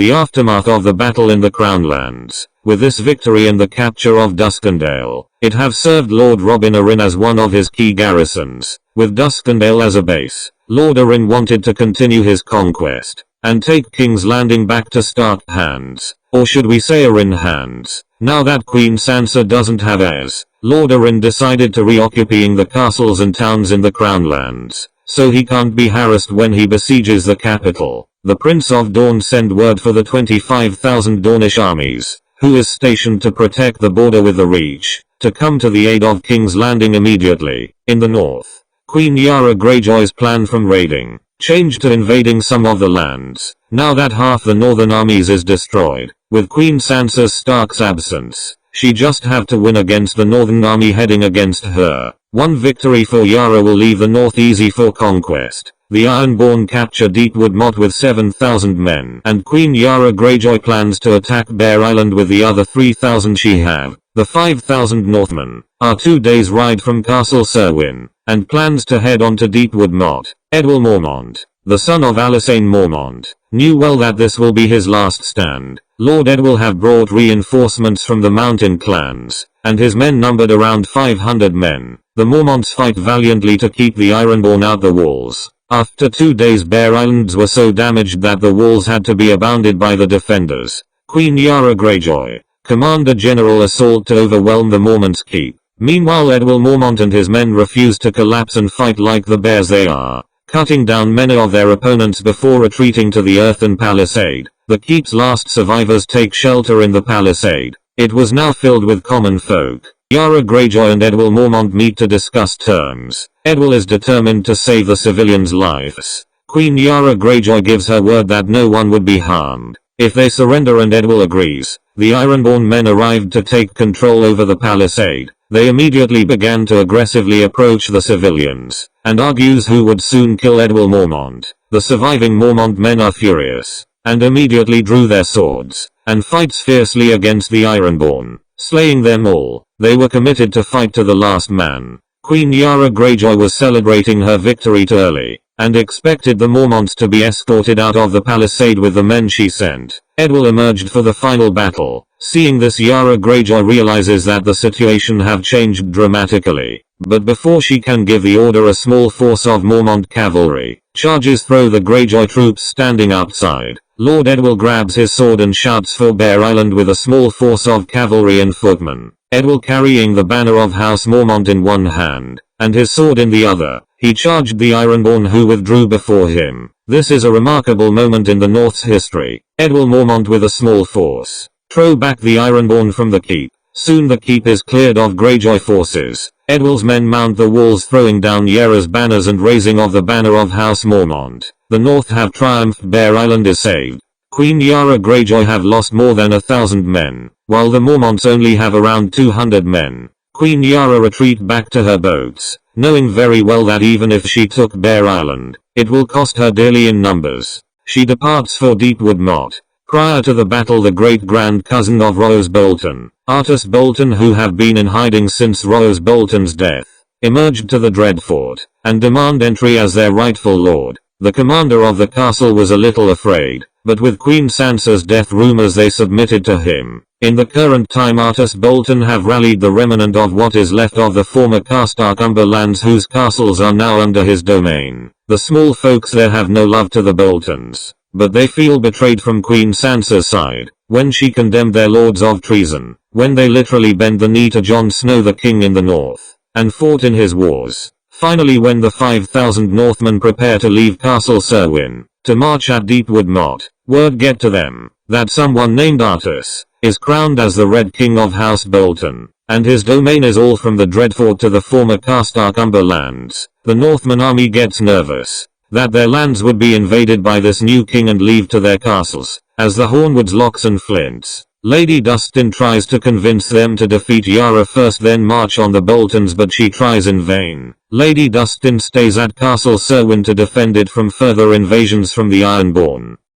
The aftermath of the battle in the Crown Lands. With this victory and the capture of Duskendale, it have served Lord Robin Arryn as one of his key garrisons. With Duskendale as a base, Lord Arryn wanted to continue his conquest, and take King's Landing back to Stark hands, or should we say Arryn hands. Now that Queen Sansa doesn't have heirs, Lord Arryn decided to reoccupying the castles and towns in the Crown Lands, so he can't be harassed when he besieges the capital. The Prince of Dorne sent word for the 25,000 Dornish armies, who is stationed to protect the border with the Reach, to come to the aid of King's Landing immediately. In the north, Queen Yara Greyjoy's plan from raiding changed to invading some of the lands, now that half the northern armies is destroyed. With Queen Sansa Stark's absence, she just have to win against the northern army heading against her. One victory for Yara will leave the north easy for conquest. The Ironborn capture Deepwood Motte with 7,000 men, and Queen Yara Greyjoy plans to attack Bear Island with the other 3,000 she have. The 5,000 Northmen are 2 days' ride from Castle Serwyn, and plans to head on to Deepwood Motte. Edwin Mormont, the son of Alysanne Mormont, knew well that this will be his last stand. Lord Ed will have brought reinforcements from the mountain clans, and his men numbered around 500 men. The Mormonts fight valiantly to keep the Ironborn out the walls. After 2 days Bear Islands were so damaged that the walls had to be abandoned by the defenders. Queen Yara Greyjoy command a general assault to overwhelm the Mormonts' keep. Meanwhile Edwin Mormont and his men refuse to collapse and fight like the bears they are, cutting down many of their opponents before retreating to the earthen palisade. The keep's last survivors take shelter in the palisade. It was now filled with common folk. Yara Greyjoy and Edwin Mormont meet to discuss terms. Edwin is determined to save the civilians' lives. Queen Yara Greyjoy gives her word that no one would be harmed if they surrender, and Edwin agrees. The Ironborn men arrived to take control over the palisade. They immediately began to aggressively approach the civilians, and argues who would soon kill Edwin Mormont. The surviving Mormont men are furious, and immediately drew their swords, and fights fiercely against the Ironborn, slaying them all. They were committed to fight to the last man. Queen Yara Greyjoy was celebrating her victory too early, and expected the Mormonts to be escorted out of the palisade with the men she sent. Edwin emerged for the final battle. Seeing this, Yara Greyjoy realizes that the situation have changed dramatically. But before she can give the order, a small force of Mormont cavalry charges through the Greyjoy troops standing outside. Lord Edwin grabs his sword and shouts for Bear Island with a small force of cavalry and footmen. Edwin carrying the banner of House Mormont in one hand, and his sword in the other, he charged the Ironborn who withdrew before him. This is a remarkable moment in the North's history. Edwin Mormont with a small force throw back the Ironborn from the keep. Soon the keep is cleared of Greyjoy forces. Edwin's men mount the walls, throwing down Yara's banners and raising of the banner of House Mormont. The North have triumphed. Bear Island is saved. Queen Yara Greyjoy have lost more than 1,000 men, while the Mormonts only have around 200 men. Queen Yara retreat back to her boats, knowing very well that even if she took Bear Island, it will cost her dearly in numbers. She departs for Deepwood Motte. Prior to the battle, the great-grand cousin of Roose Bolton, Artus Bolton, who have been in hiding since Roose Bolton's death, emerged to the Dreadfort, and demand entry as their rightful lord. The commander of the castle was a little afraid, but with Queen Sansa's death rumors they submitted to him. In the current time, Artus Bolton have rallied the remnant of what is left of the former Carstark lands, whose castles are now under his domain. The small folks there have no love to the Boltons, but they feel betrayed from Queen Sansa's side, when she condemned their lords of treason, when they literally bent the knee to Jon Snow the king in the north, and fought in his wars. Finally, when the 5,000 Northmen prepare to leave Castle Serwyn, to march at Deepwood Motte, word get to them, that someone named Artus is crowned as the Red King of House Bolton, and his domain is all from the Dreadfort to the former Carstark lands. The Northman army gets nervous that their lands would be invaded by this new king and leave to their castles, as the Hornwoods, Locks and Flints. Lady Dustin tries to convince them to defeat Yara first, then march on the Boltons, but she tries in vain. Lady Dustin stays at Castle Serwyn to defend it from further invasions from the Ironborn.